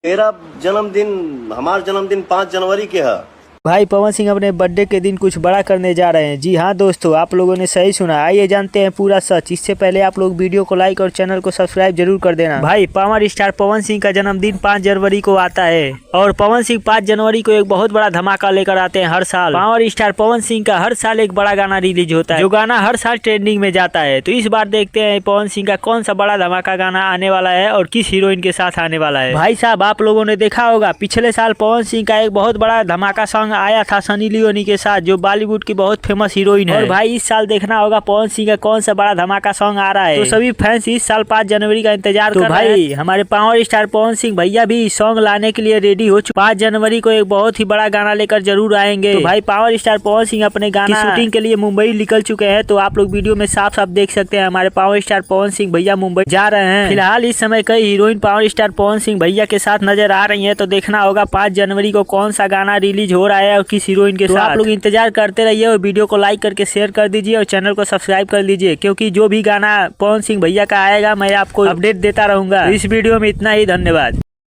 मेरा जन्मदिन हमारा जन्मदिन 5 जनवरी के है। भाई पवन सिंह अपने बर्थडे के दिन कुछ बड़ा करने जा रहे हैं। जी हाँ दोस्तों, आप लोगों ने सही सुना। आइए जानते हैं पूरा सच। इससे पहले आप लोग वीडियो को लाइक और चैनल को सब्सक्राइब जरूर कर देना। भाई पावर स्टार पवन सिंह का जन्मदिन 5 जनवरी को आता है और पवन सिंह 5 जनवरी को एक बहुत बड़ा धमाका लेकर आते हैं। हर साल पावर स्टार पवन सिंह का हर साल एक बड़ा गाना रिलीज होता है, जो गाना हर साल ट्रेंडिंग में जाता है। तो इस बार देखते हैं पवन सिंह का कौन सा बड़ा धमाका गाना आने वाला है और किस हीरोइन के साथ आने वाला है। भाई साहब, आप लोगों ने देखा होगा पिछले साल पवन सिंह का एक बहुत बड़ा धमाका सॉन्ग आया था सनी लियोनी के साथ, जो बॉलीवुड की बहुत फेमस हीरोइन है। और भाई इस साल देखना होगा पवन सिंह का कौन सा बड़ा धमाका सॉन्ग आ रहा है। तो सभी फैंस इस साल 5 जनवरी का इंतजार कर रहे हैं। हमारे पावर स्टार पवन सिंह भैया भी सॉन्ग लाने के लिए रेडी हो चुके। 5 जनवरी को एक बहुत ही बड़ा गाना लेकर जरूर आएंगे। तो भाई पावर स्टार पवन सिंह अपने गाना की शूटिंग के लिए मुंबई निकल चुके हैं। तो आप लोग वीडियो में साफ साफ देख सकते हैं हमारे पावर स्टार पवन सिंह भैया मुंबई जा रहे हैं। फिलहाल इस समय कई heroine power star Pawan Singh भैया के साथ नजर आ रही है। तो देखना होगा 5 जनवरी को कौन सा गाना रिलीज हो रहा है और किस हीरोइन के साथ। आप लोग इंतजार करते रहिए और वीडियो को लाइक करके शेयर कर दीजिए और चैनल को सब्सक्राइब कर लीजिए, क्योंकि जो भी गाना पवन सिंह भैया का आएगा मैं आपको अपडेट देता रहूंगा। इस वीडियो में इतना ही, धन्यवाद।